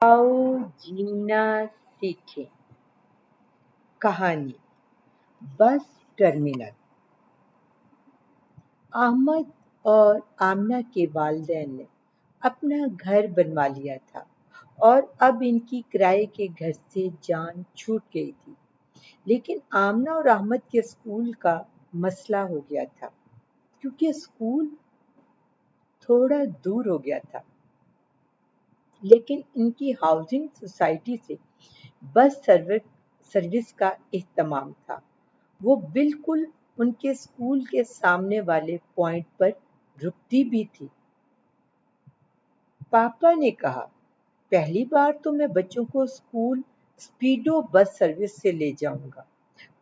आओ जीना सीखें। कहानी बस टर्मिनल। अहमद और आमना के वालिदैन ने अपना घर बनवा लिया था और अब इनकी किराए के घर से जान छूट गई थी। लेकिन आमना और अहमद के स्कूल का मसला हो गया था, क्योंकि स्कूल थोड़ा दूर हो गया था। लेकिन इनकी हाउसिंग सोसाइटी से बस सर्विस का एहतमाम था। वो बिल्कुल उनके स्कूल के सामने वाले पॉइंट पर रुकती भी थी। पापा ने कहा, पहली बार तो मैं बच्चों को स्कूल स्पीडो बस सर्विस से ले जाऊंगा।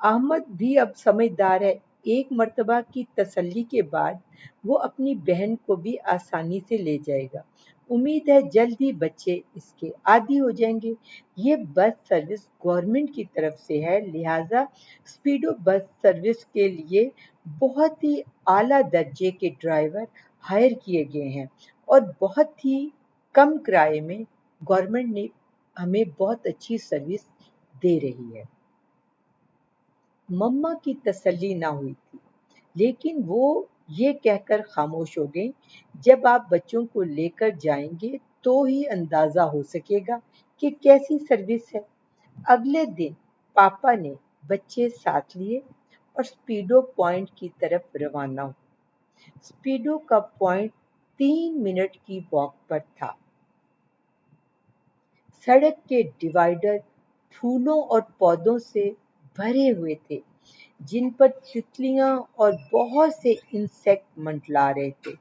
अहमद भी अब समझदार है। एक मर्तबा की तसल्ली के बाद वो अपनी बहन को भी आसानी से ले जाएगा। उम्मीद है जल्द ही बच्चे इसके आदी हो जाएंगे। ये बस सर्विस गवर्नमेंट की तरफ से है, लिहाजा स्पीडो बस सर्विस के लिए बहुत ही आला दर्जे के ड्राइवर हायर किए गए हैं और बहुत ही कम किराए में गवर्नमेंट ने हमें बहुत अच्छी सर्विस दे रही है। मम्मा की तसल्ली ना हुई थी, लेकिन वो ये कहकर खामोश हो गई, जब आप बच्चों को लेकर जाएंगे तो ही अंदाजा हो सकेगा कि कैसी सर्विस है। अगले दिन पापा ने बच्चे साथ लिए और स्पीडो पॉइंट की तरफ रवाना हुए। स्पीडो का पॉइंट 3 मिनट की वॉक पर था। सड़क के डिवाइडर फूलों और पौधों से भरे हुए थे, जिन पर तितलियां और बहुत से इंसेक्ट मंडला रहे थे,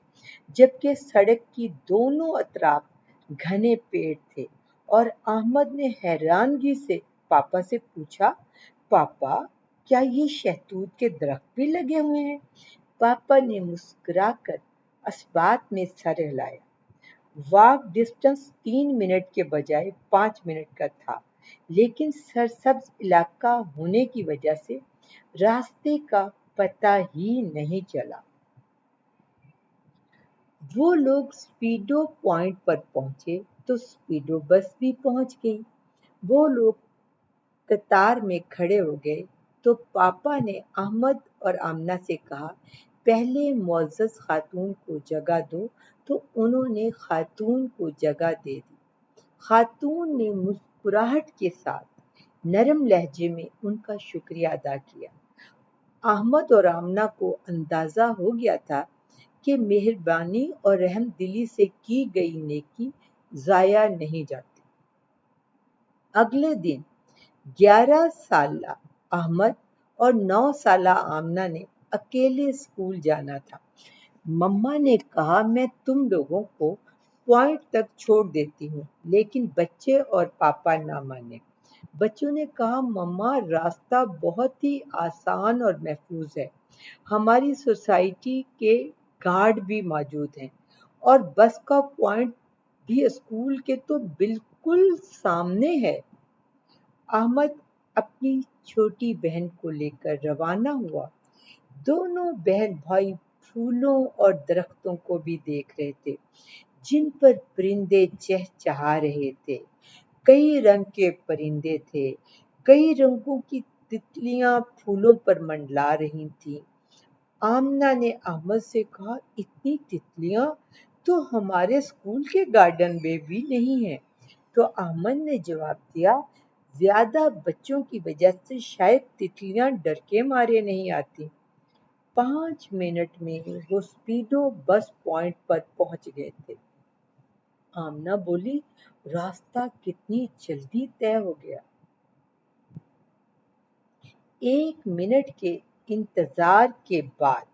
जबकि सड़क की दोनों अतराफ घने पेड़ थे। और अहमद ने हैरानगी से पापा से पूछा, पापा, क्या ये शहतूत के दरख्त भी लगे हुए हैं? पापा ने मुस्कुराकर इस्बात में सर हिलाया। वॉक डिस्टेंस 3 मिनट के बजाय 5 मिनट का था, लेकिन सरसब्ज इलाका होने की वजह से रास्ते का पता ही नहीं चला। वो लोग स्पीडो पॉइंट पर पहुंचे तो स्पीडो बस भी पहुंच गई। वो लोग कतार में खड़े हो गए तो पापा ने अहमद और आमना से कहा, पहले मुअज़्ज़ज़ खातून को जगह दो। तो उन्होंने खातून को जगह दे दी। खातून ने मुस्कुराहट के साथ नरम लहजे में उनका शुक्रिया अदा किया। अहमद और आमना को अंदाजा हो गया था कि मेहरबानी और रहम दिली से की गई नेकी जाया नहीं जाती। अगले दिन 11 साला अहमद और 9 साला आमना ने अकेले स्कूल जाना था। मम्मा ने कहा, मैं तुम लोगों को पॉइंट तक छोड़ देती हूँ, लेकिन बच्चे और पापा ना माने। बच्चों ने कहा, मम्मा, रास्ता बहुत ही आसान और महफूज है। हमारी सोसाइटी के गार्ड भी मौजूद हैं और बस का पॉइंट भी स्कूल के तो बिल्कुल सामने है। अहमद अपनी छोटी बहन को लेकर रवाना हुआ। दोनों बहन भाई फूलों और दरख्तों को भी देख रहे थे, जिन पर परिंदे चहचहा रहे थे। कई रंग के परिंदे थे, कई रंगों की तितलियां फूलों पर मंडला रही थीं। आमना ने अहमद से कहा, इतनी तितलियां तो हमारे स्कूल के गार्डन में भी नहीं है। तो अहमद ने जवाब दिया, ज्यादा बच्चों की वजह से शायद तितलियां डर के मारे नहीं आती। 5 मिनट में वो स्पीडो बस पॉइंट पर पहुंच गए थे। आमना बोली, रास्ता कितनी जल्दी तय हो गया। 1 मिनट के इंतजार के बाद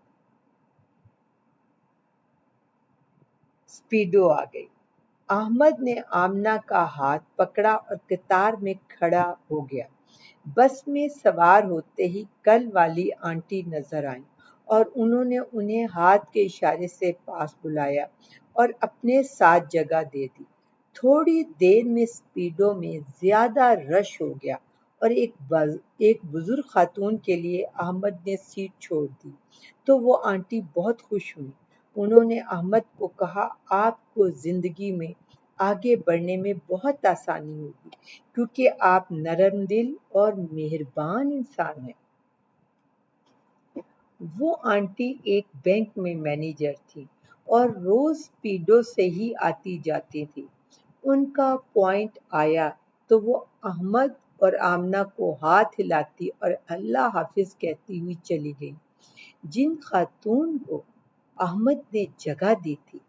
स्पीडो आ गई। अहमद ने आमना का हाथ पकड़ा और कतार में खड़ा हो गया। बस में सवार होते ही कल वाली आंटी नजर आई और उन्होंने उन्हें हाथ के इशारे से पास बुलाया और अपने साथ जगह दे दी। थोड़ी देर में स्पीडो में ज्यादा रश हो गया और एक बुजुर्ग खातून के लिए अहमद ने सीट छोड़ दी तो वो आंटी बहुत खुश हुई। उन्होंने अहमद को कहा, आपको जिंदगी में آگے بڑھنے میں بہت آسانی ہوگی کیونکہ آپ نرم دل اور مہربان انسان ہیں۔ وہ آنٹی ایک بینک میں مینیجر تھی اور روز اسپیڈو سے ہی آتی جاتی تھی۔ ان کا پوائنٹ آیا تو وہ احمد اور آمنہ کو ہاتھ ہلاتی اور اللہ حافظ کہتی ہوئی چلی گئی۔ جن خاتون کو احمد نے جگہ دی تھی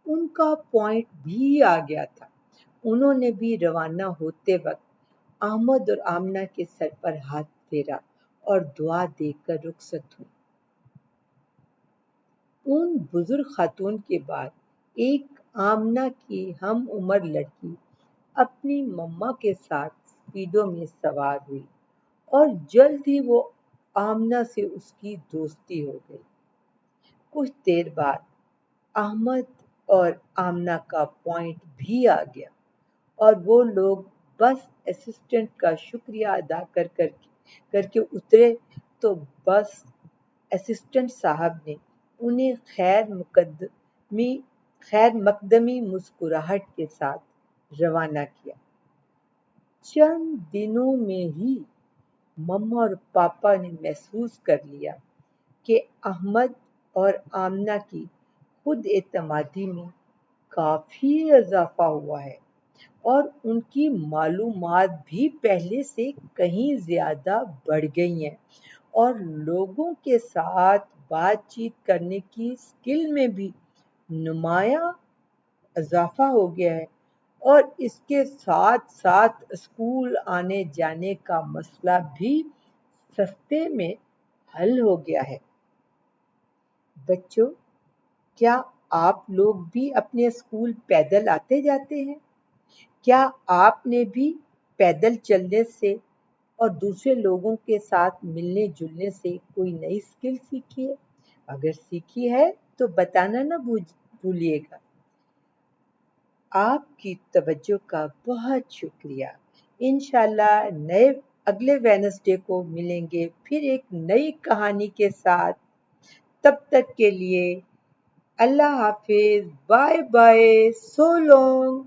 ان کا پوائنٹ بھی آ گیا تھا۔ انہوں نے بھی روانہ ہوتے وقت احمد اور آمنہ کے سر پر ہاتھ پھیرا اور دعا دے کر رخصت ہوئی۔ ان بزرگ خاتون کے بعد ایک آمنہ کی ہم عمر لڑکی اپنی مما کے ساتھ اسپیڈو میں سوار ہوئی اور جلد ہی وہ آمنہ سے اس کی دوستی ہو گئی۔ کچھ دیر بعد احمد اور آمنہ کا پوائنٹ بھی آ گیا اور وہ لوگ بس اسسٹنٹ کا شکریہ ادا کر کے اترے تو بس اسسٹنٹ صاحب نے انہیں خیر مقدمی مسکراہٹ کے ساتھ روانہ کیا۔ چند دنوں میں ہی مما اور پاپا نے محسوس کر لیا کہ احمد اور آمنہ کی خود اعتمادی میں کافی اضافہ ہوا ہے اور ان کی معلومات بھی پہلے سے کہیں زیادہ بڑھ گئی ہیں اور لوگوں کے ساتھ بات چیت کرنے کی اسکل میں بھی نمایاں اضافہ ہو گیا ہے اور اس کے ساتھ ساتھ اسکول آنے جانے کا مسئلہ بھی سستے میں حل ہو گیا ہے۔ بچوں، کیا آپ لوگ بھی اپنے اسکول پیدل آتے جاتے ہیں؟ کیا آپ نے بھی پیدل چلنے سے اور دوسرے لوگوں کے ساتھ ملنے جلنے سے کوئی نئی اسکل سیکھی ہے؟ اگر سیکھی ہے تو بتانا نہ بھولیے گا۔ آپ کی توجہ کا بہت شکریہ۔ انشاءاللہ اگلے وینسڈے کو ملیں گے پھر ایک نئی کہانی کے ساتھ۔ تب تک کے لیے اللہ حافظ، بائے بائے، سو لانگ۔